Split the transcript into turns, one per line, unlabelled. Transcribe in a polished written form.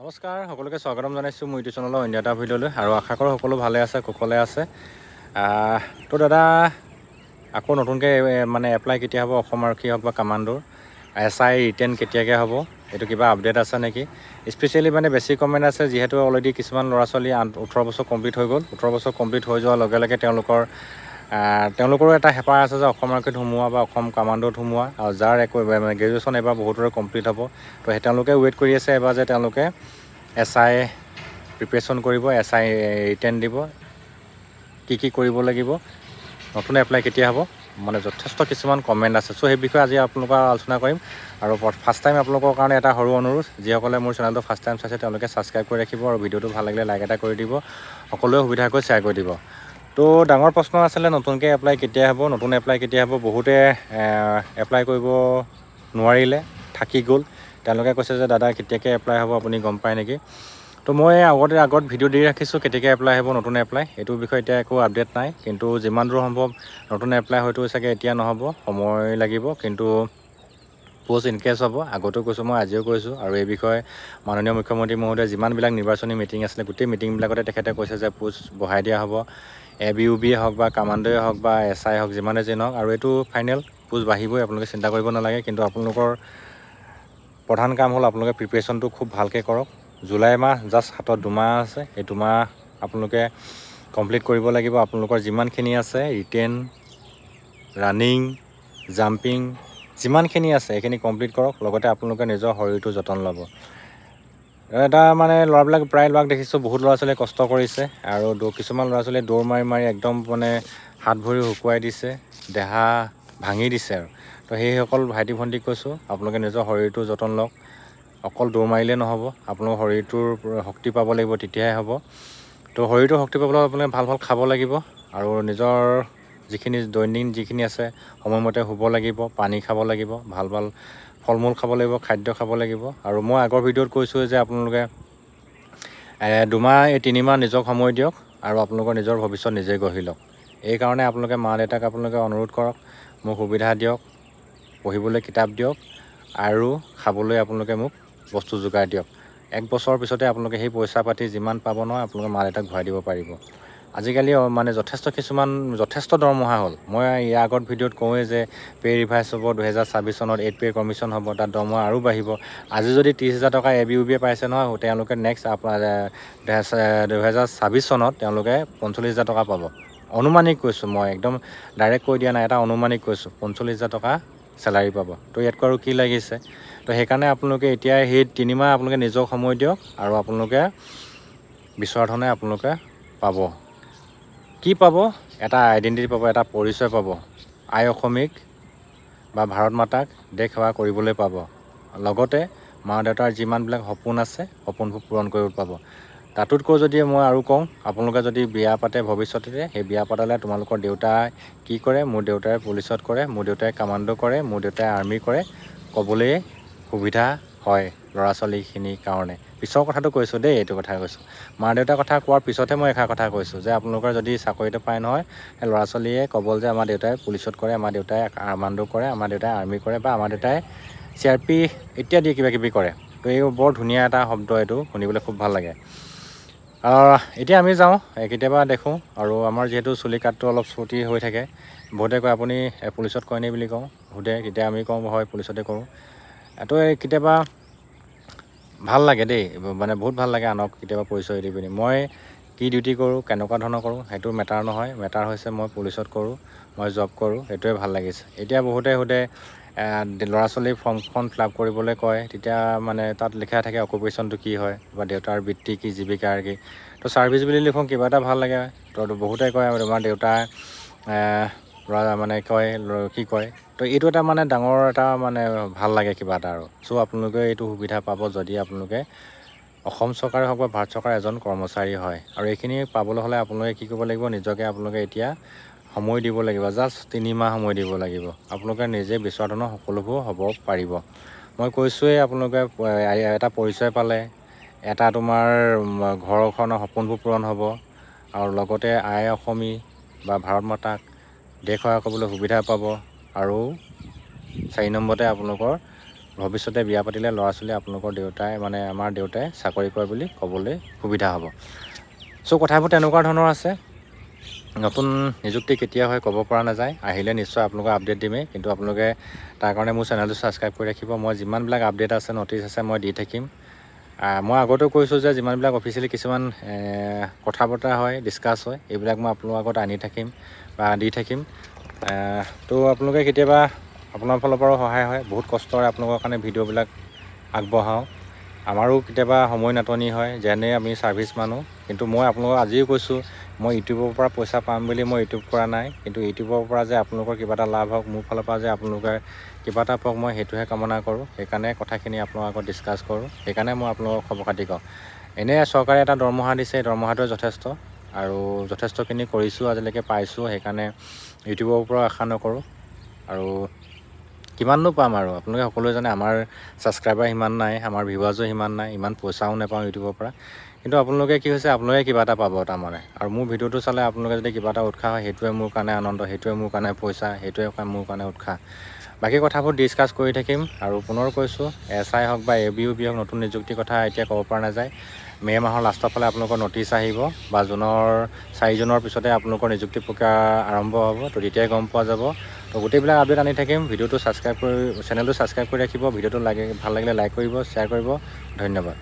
নমস্কাৰ সকলোকে স্বাগতম জনাইছোঁ মোৰ ইউটিউব চেনেলৰ অন্য এটা ভিডিঅ'লৈ আৰু আশা কৰোঁ সকলো ভালে আছে কুশলে আছে। তো দাদা আকৌ নতুনকৈ মানে এপ্লাই কেতিয়া হ'ব অসম আৰক্ষী হওক বা কামাণ্ডোৰ SI ৰিটেন কেতিয়াকৈ হ'ব এইটো কিবা আপডেট আছে নেকি? স্পেচিয়েলি মানে বেছি কমেণ্ট আছে যিহেতু অলৰেডি কিছুমান ল'ৰা ছোৱালী 18 বছৰ কমপ্লিট হৈ গ'ল। 18 বছৰ কমপ্লিট হৈ যোৱাৰ লগে লগে তেওঁলোকৰো এটা হেঁপাহ আছে যে অসম আৰক্ষীত সোমোৱা বা অসম কামাণ্ডোত সোমোৱা আৰু যাৰ মানে গ্ৰেজুৱেশ্যন এবাৰ বহুতৰে কমপ্লিট হ'ব। তো তেওঁলোকে ৱেইট কৰি আছে এবাৰ যে তেওঁলোকে SI প্ৰিপেৰেশ্যন কৰিব, SI ৰিটেন দিব, কি কৰিব লাগিব, নতুন এপ্লাই কেতিয়া হ'ব, মানে যথেষ্ট কিছুমান কমেণ্ট আছে। চ' সেই বিষয়ে আজি আপোনালোকৰ আলোচনা কৰিম। আৰু ফাৰ্ষ্ট টাইম আপোনালোকৰ কাৰণে এটা সৰু অনুৰোধ, যিসকলে মোৰ চেনেলটো ফাৰ্ষ্ট টাইম চাইছে তেওঁলোকে ছাবস্ক্ৰাইব কৰি ৰাখিব আৰু ভিডিঅ'টো ভাল লাগিলে লাইক এটা কৰি দিব, সকলোৱে সুবিধাকৈ শ্বেয়াৰ কৰি দিব। তো ডাঙৰ প্ৰশ্ন আছিলে নতুনকৈ এপ্লাই কেতিয়া হ'ব, নতুন এপ্লাই কেতিয়া হ'ব। বহুতে এপ্লাই কৰিব নোৱাৰিলে, থাকি গ'ল। তেওঁলোকে কৈছে যে দাদা কেতিয়াকৈ এপ্লাই হ'ব আপুনি গম পায় নেকি? তো মই আগত ভিডিঅ' দি ৰাখিছোঁ কেতিয়াকৈ এপ্লাই হ'ব নতুন এপ্লাই। এইটোৰ বিষয়ে এতিয়া একো আপডেট নাই, কিন্তু যিমান দূৰ সম্ভৱ নতুন এপ্লাই হয়তো চাগে এতিয়া নহ'ব, সময় লাগিব, কিন্তু পোষ্ট ইনকেছ হ'ব। আগতেও কৈছোঁ, মই আজিও কৈছোঁ। আৰু এই বিষয়ে মাননীয় মুখ্যমন্ত্ৰী মহোদয়ে যিমানবিলাক নিৰ্বাচনী মিটিং আছিলে গোটেই মিটিংবিলাকতে তেখেতে কৈছে যে পোষ্ট বঢ়াই দিয়া হ'ব। ABUBয়ে হওক বা কামাণ্ডোৱে হওক বা SI হওক, যিমানে যি নহওক, আৰু এইটো ফাইনেল পোষ্ট বাঢ়িবই, আপোনালোকে চিন্তা কৰিব নালাগে। কিন্তু আপোনালোকৰ প্ৰধান কাম হ'ল আপোনালোকে প্ৰিপেৰেশ্যনটো খুব ভালকৈ কৰক। জুলাই মাহ জাষ্ট হাতত 2 মাহ আছে, এই 2 মাহ আপোনালোকে কমপ্লিট কৰিব লাগিব। আপোনালোকৰ যিমানখিনি আছে ৰিটেন, ৰানিং, জাম্পিং যিমানখিনি আছে এইখিনি কমপ্লিট কৰক। লগতে আপোনালোকে নিজৰ শৰীৰটো যতন ল'ব। এটা মানে ল'ৰাবিলাক প্ৰায় ল'ৰাক দেখিছোঁ, বহুত ল'ৰা ছোৱালীয়ে কষ্ট কৰিছে আৰু কিছুমান ল'ৰা ছোৱালীয়ে দৌৰ মাৰি একদম মানে হাত ভৰি শুকুৱাই দিছে, দেহা ভাঙি দিছে আৰু। তো সেইসকল ভাইটি ভণ্টিক কৈছোঁ আপোনালোকে নিজৰ শৰীৰটো যতন লওক। অকল দৌৰ মাৰিলেই নহ'ব, আপোনালোকৰ শৰীৰটোৰ শক্তি পাব লাগিব, তেতিয়াহে হ'ব। তো শৰীৰটোৰ শক্তি পাবলৈ আপোনালোকে ভাল খাব লাগিব আৰু নিজৰ যিখিনি দৈনন্দিন যিখিনি আছে সময়মতে শুব লাগিব, পানী খাব লাগিব, ভাল ফল মূল খাব লাগিব, খাদ্য খাব লাগিব। আৰু মই আগৰ ভিডিঅ'ত কৈছোঁ যে আপোনালোকে 2 মাহ 3 মাহ নিজক সময় দিয়ক আৰু আপোনালোকৰ নিজৰ ভৱিষ্যত নিজেই গঢ়ি লওক। এইকাৰণে আপোনালোকে মা দেউতাক আপোনালোকে অনুৰোধ কৰক, মোক সুবিধা দিয়ক, পঢ়িবলৈ কিতাপ দিয়ক আৰু খাবলৈ আপোনালোকে মোক বস্তু যোগাৰ দিয়ক। 1 বছৰৰ পিছতে আপোনালোকে সেই পইচা পাতি যিমান পাব নহয় আপোনালোকে মা দেউতাক ঘূৰাই দিব পাৰিব। আজিকালি মানে যথেষ্ট দৰমহা হ'ল। মই ইয়াৰ আগত ভিডিঅ'ত কওঁৱেই যে পে' ৰিভাইজ হ'ব, 2026 চনত 8 পে' কমিশ্যন হ'ব, তাত দৰমহা আৰু বাঢ়িব। আজি যদি 30,000 টকা ABUBয়ে পাইছে নহয়, তেওঁলোকে নেক্সট 2026 চনত তেওঁলোকে 45,000 টকা পাব। অনুমানিক কৈছোঁ, মই একদম ডাইৰেক্ট কৈ দিয়া নাই, এটা অনুমানিক কৈছোঁ, 45,000 টকা চেলাৰী পাব। তো ইয়াতকৈ আৰু কি লাগিছে? তো সেইকাৰণে আপোনালোকে এতিয়া সেই 3 মাহ আপোনালোকে নিজক সময় দিয়ক আৰু আপোনালোকে বিচৰা ধৰণে আপোনালোকে পাব। কি পাব? এটা আইডেণ্টিটি পাব, এটা পৰিচয় পাব। আই অসমীক বা ভাৰত মাতাক দেশ সেৱা কৰিবলৈ পাব। লগতে মা দেউতাৰ যিমানবিলাক সপোন আছে সপোনবোৰ পূৰণ কৰিব পাব। তাতোতকৈ যদি মই আৰু কওঁ, আপোনালোকে যদি বিয়া পাতে ভৱিষ্যতে, সেই বিয়া পাতালে তোমালোকৰ দেউতাই কি কৰে, মোৰ দেউতাই পুলিচত কৰে, মোৰ দেউতাই কামাণ্ডো কৰে, মোৰ দেউতাই আৰ্মি কৰে, ক'বলৈ সুবিধা হয় ল'ৰা ছোৱালীখিনিৰ কাৰণে। পিছৰ কথাটো কৈছোঁ দেই, এইটো কথা কৈছোঁ। মা দেউতাৰ কথা কোৱাৰ পিছতহে মই এষাৰ কথা কৈছোঁ যে আপোনালোকৰ যদি চাকৰিটো পায় নহয়, সেই ল'ৰা ছোৱালীয়ে ক'ব যে আমাৰ দেউতাই পুলিচত কৰে, আমাৰ দেউতাই কামাণ্ডো কৰে, আমাৰ দেউতাই আৰ্মি কৰে বা আমাৰ দেউতাই CRP ইত্যাদি কিবাকিবি কৰে। তো এই বৰ ধুনীয়া এটা শব্দ, এইটো শুনিবলৈ খুব ভাল লাগে। এতিয়া আমি যাওঁ, কেতিয়াবা দেখোঁ আৰু আমাৰ যিহেতু চুলি কাটটো অলপ চুটি হৈ থাকে, বহুতে কয় আপুনি পুলিচত কৰে নি বুলি কওঁ, সোধে, তেতিয়া আমি কওঁ হয় পুলিচতে কৰোঁ। তো কেতিয়াবা ভাল লাগে দেই, মানে বহুত ভাল লাগে আনক কেতিয়াবা পৰিচয় দি পিনি। মই কি ডিউটি কৰোঁ, কেনেকুৱা ধৰণৰ কৰোঁ সেইটো মেটাৰ নহয়, মেটাৰ হৈছে মই পুলিচত কৰোঁ, মই জব কৰোঁ, সেইটোৱে ভাল লাগিছে। এতিয়া বহুতে সোধে ল'ৰা ছোৱালী ফৰ্মখন ফিল আপ কৰিবলৈ কয়, তেতিয়া মানে তাত লিখা থাকে অকুপেশ্যনটো কি হয় বা দেউতাৰ বৃত্তি কি, জীৱিকাৰ কি। তো ছাৰ্ভিচ বুলি লিখোঁ, কিবা এটা ভাল লাগে। তো বহুতে কয় আমাৰ দেউতা মানে কয় কি কয়। তো এইটো এটা মানে ডাঙৰ এটা মানে ভাল লাগে কিবা এটা আৰু। চ' আপোনালোকে এইটো সুবিধা পাব যদি আপোনালোকে অসম চৰকাৰে হওক বা ভাৰত চৰকাৰৰ এজন কৰ্মচাৰী হয়। আৰু এইখিনি পাবলৈ হ'লে আপোনালোকে কি কৰিব লাগিব, নিজকে আপোনালোকে এতিয়া সময় দিব লাগিব, জাষ্ট 3 মাহ সময় দিব লাগিব। আপোনালোকে নিজে বিচৰা ধৰণৰ সকলোবোৰ হ'ব পাৰিব। মই কৈছোঁৱেই আপোনালোকে এটা পৰিচয় পালে, এটা তোমাৰ ঘৰখনৰ সপোনবোৰ পূৰণ হ'ব আৰু লগতে আই অসমী বা ভাৰত মাতাক দেশ সেৱা কৰিবলৈ সুবিধা পাব। আৰু 4 নম্বৰতে আপোনালোকৰ ভৱিষ্যতে বিয়া পাতিলে ল'ৰা ছোৱালী আপোনালোকৰ দেউতাই মানে আমাৰ দেউতাই চাকৰি কৰে বুলি ক'বলৈ সুবিধা হ'ব। চ' কথাবোৰ তেনেকুৱা ধৰণৰ আছে। নতুন নিযুক্তি কেতিয়া হয় ক'ব পৰা নাযায়, আহিলে নিশ্চয় আপোনালোকক আপডেট দিমেই, কিন্তু আপোনালোকে তাৰ কাৰণে মোৰ চেনেলটো ছাবস্ক্ৰাইব কৰি ৰাখিব। মই যিমানবিলাক আপডেট আছে নটিচ আছে মই দি থাকিম। মই আগতেও কৈছোঁ যে যিমানবিলাক অফিচিয়েলি কিছুমান কথা বতৰা হয় ডিছকাছ হয় এইবিলাক মই আপোনালোকৰ আগত আনি থাকিম বা দি থাকিম। তো আপোনালোকে কেতিয়াবা আপোনাৰ ফালৰ পৰাও সহায় হয়, বহুত কষ্টৰে আপোনালোকৰ কাৰণে ভিডিঅ'বিলাক আগবঢ়াওঁ। আমাৰো কেতিয়াবা সময় নাটনি হয়, যেনে আমি ছাৰ্ভিচ মানুহ। কিন্তু মই আপোনালোকক আজিও কৈছোঁ, মই ইউটিউবৰ পৰা পইচা পাম বুলি মই ইউটিউব কৰা নাই, কিন্তু ইউটিউবৰ পৰা যে আপোনালোকৰ কিবা এটা লাভ হওক, মোৰ ফালৰ পৰা যে আপোনালোকে কিবা এটা পাওক, মই সেইটোহে কামনা কৰোঁ। সেইকাৰণে কথাখিনি আপোনালোকৰ আগত ডিছকাছ কৰোঁ, সেইকাৰণে মই আপোনালোকক খবৰ খাতি কওঁ। এনেই চৰকাৰে এটা দৰমহা দিছে, দৰমহাটোৱে যথেষ্ট আৰু যথেষ্টখিনি কৰিছোঁ, আজিলৈকে পাইছোঁ। সেইকাৰণে ইউটিউবৰ পৰাও আশা নকৰোঁ। আৰু কিমাননো পাম আৰু আপোনালোকে সকলোৱে জানে আমাৰ ছাবস্ক্ৰাইবাৰ সিমান নাই, আমাৰ ভিউৱাৰ্ছো সিমান নাই, ইমান পইচাও নাপাওঁ ইউটিউবৰ পৰা। কিন্তু আপোনালোকে কি হৈছে, আপোনালোকে কিবা এটা পাব তাৰমানে। আৰু মোৰ ভিডিঅ'টো চালে আপোনালোকে যদি কিবা এটা উৎসাহ হয়, সেইটোৱে মোৰ কাৰণে আনন্দ, সেইটোৱে মোৰ কাৰণে পইচা, সেইটোৱে মোৰ কাৰণে উৎসাহ। বাকী কথাবোৰ ডিছকাছ কৰি থাকিম। আৰু পুনৰ কৈছোঁ, SI হওক বা ABUB হওক, নতুন নিযুক্তিৰ কথা এতিয়া ক'ব পৰা নাযায়। মে' মাহৰ লাষ্টৰ ফালে আপোনালোকৰ নটিচ আহিব বা জুনৰ 4 জুনৰ পিছতে আপোনালোকৰ নিযুক্তি প্ৰক্ৰিয়া আৰম্ভ হ'ব। তো তেতিয়াই গম পোৱা যাব। তো গোটেইবিলাক আপডেট আনি থাকিম। ভিডিঅ'টো ছাবস্ক্ৰাইব কৰি চেনেলটো ছাবস্ক্ৰাইব কৰি ৰাখিব। ভিডিঅ'টো ভাল লাগিলে লাইক কৰিব, শ্বেয়াৰ কৰিব। ধন্যবাদ।